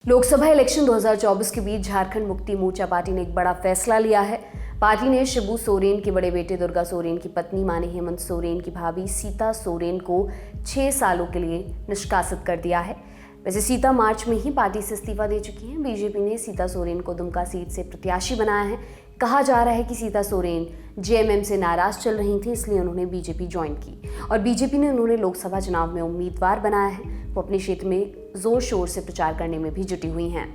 Lok Sabha election 2024 के बीच Jharkhand Mukti Morcha party ने एक बड़ा फैसला लिया है। पार्टी ने शिबू सोरेन के बड़े बेटे दुर्गा सोरेन की पत्नी माने हेमंत सोरेन की भाभी सीता सोरेन को 6 सालों के लिए निष्कासित कर दिया है। वैसे सीता मार्च में ही पार्टी से इस्तीफा दे चुकी हैं। बीजेपी ने सीता सोरेन को दुमका सीट से प्रत्याशी बनाया है। कहा जा रहा है कि सीता सोरेन जेएमएम से नाराज चल रही थी, इसलिए उन्होंने बीजेपी ज्वाइन की और बीजेपी ने उन्होंने लोकसभा चुनाव में उम्मीदवार बनाया है। वो अपने क्षेत्र में जोर शोर से प्रचार करने में भी जुटी हुई हैं।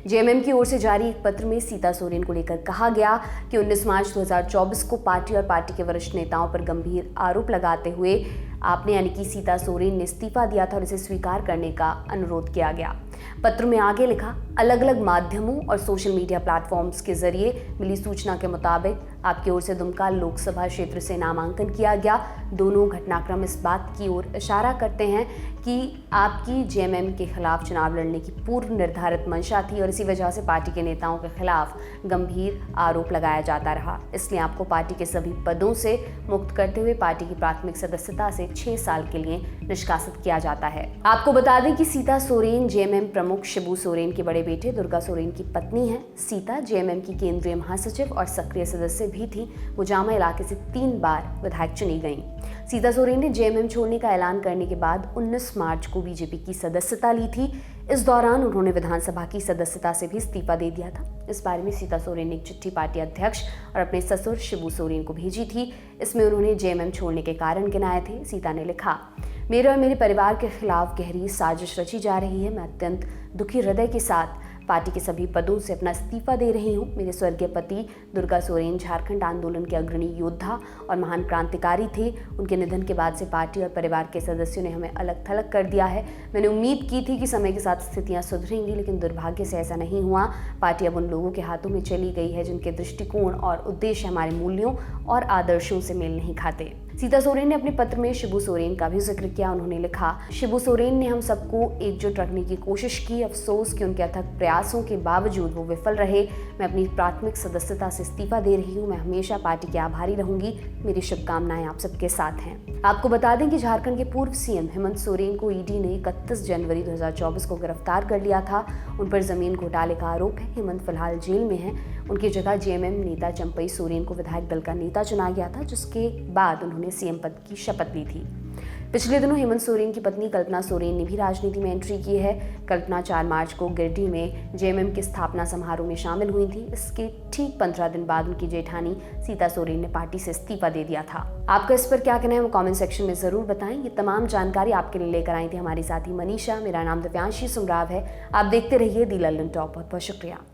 जेएमएम की ओर से जारी एक पत्र में सीता सोरेन को लेकर कहा गया कि 19 मार्च 2024 को पार्टी और पार्टी के वरिष्ठ नेताओं पर गंभीर आरोप लगाते हुए आपने यानी कि सीता सोरेन ने इस्तीफा दिया था और इसे स्वीकार करने का अनुरोध किया गया। पत्र में आगे लिखा, अलग अलग माध्यमों और सोशल मीडिया प्लेटफॉर्म्स के जरिए मिली सूचना के मुताबिक आपकी ओर से दुमका लोकसभा क्षेत्र से नामांकन किया गया। दोनों घटनाक्रम इस बात की ओर इशारा करते हैं कि आपकी जेएमएम के खिलाफ चुनाव लड़ने की पूर्व निर्धारित मंशा थी और इसी वजह से पार्टी के नेताओं के खिलाफ गंभीर आरोप लगाया जाता रहा। इसलिए आपको पार्टी के सभी पदों से मुक्त करते हुए पार्टी की प्राथमिक सदस्यता से 6 साल के लिए निष्कासित किया जाता है। आपको बता दें कि सीता सोरेन जेएमएम प्रमुख शिबू सोरेन के बड़े बेटे दुर्गा सोरेन की पत्नी है। सीता जेएमएम की केंद्रीय महासचिव और सक्रिय सदस्य भी थी। वो जामा इलाके से 3 बार विधायक चुनी गई। सीता सोरेन ने जेएमएम छोड़ने का ऐलान करने के बाद 19 मार्च को बीजेपी की सदस्यता ली थी। इस दौरान उन्होंने विधानसभा की सदस्यता से भी इस्तीफा दे दिया था। इस बारे में सीता सोरेन ने एक चिट्ठी पार्टी अध्यक्ष और अपने ससुर शिबू सोरेन को भेजी थी। इसमें उन्होंने जेएमएम छोड़ने के कारण गिनाए थे। सीता ने लिखा, मेरे और मेरे परिवार के खिलाफ गहरी साजिश रची जा रही है। मैं अत्यंत दुखी हृदय के साथ पार्टी के सभी पदों से अपना इस्तीफा दे रही हूँ। मेरे स्वर्गीय पति दुर्गा सोरेन झारखंड आंदोलन के अग्रणी योद्धा और महान क्रांतिकारी थे। उनके निधन के बाद से पार्टी और परिवार के सदस्यों ने हमें अलग थलग कर दिया है। मैंने उम्मीद की थी कि समय के साथ स्थितियां सुधरेंगी, लेकिन दुर्भाग्य से ऐसा नहीं हुआ। पार्टी अब उन लोगों के हाथों में चली गई है जिनके दृष्टिकोण और उद्देश्य हमारे मूल्यों और आदर्शों से मेल नहीं खाते। सीता सोरेन ने अपने पत्र में शिबू सोरेन का भी जिक्र किया। उन्होंने लिखा, शिबू सोरेन ने हम सबको एकजुट रखने की कोशिश की। अफसोस कि उनके अथक प्रयासों के बावजूद वो विफल रहे। मैं अपनी प्राथमिक सदस्यता से इस्तीफा दे रही हूँ। मैं हमेशा पार्टी की आभारी रहूंगी। मेरी शुभकामनाएं आप सबके साथ हैं। आपको बता दें कि झारखंड के पूर्व सीएम हेमंत सोरेन को ईडी ने 31 जनवरी 2024 को गिरफ्तार कर लिया था। उन पर जमीन घोटाले का आरोप है। हेमंत फिलहाल जेल में है। उनकी जगह जेएमएम नेता चंपई सोरेन को विधायक दल का नेता चुना गया था, जिसके बाद उन्होंने सीएम पद की शपथ ली थी। पिछले दिनों हेमंत सोरेन की पत्नी कल्पना सोरेन ने भी राजनीति में एंट्री की है। कल्पना 4 मार्च को गिरिडीह में जेएमएम के स्थापना समारोह में शामिल हुई थी। इसके ठीक 15 दिन बाद उनकी जेठानी सीता सोरेन ने पार्टी से इस्तीफा दे दिया था। आपका इस पर क्या कहना है वो कमेंट सेक्शन में जरूर बताएं। ये तमाम जानकारी आपके लिए लेकर आई थी हमारी साथी मनीषा। मेरा नाम दिव्यांशी सुमराव है। आप देखते रहिए दी लल्लन टॉप। बहुत बहुत शुक्रिया।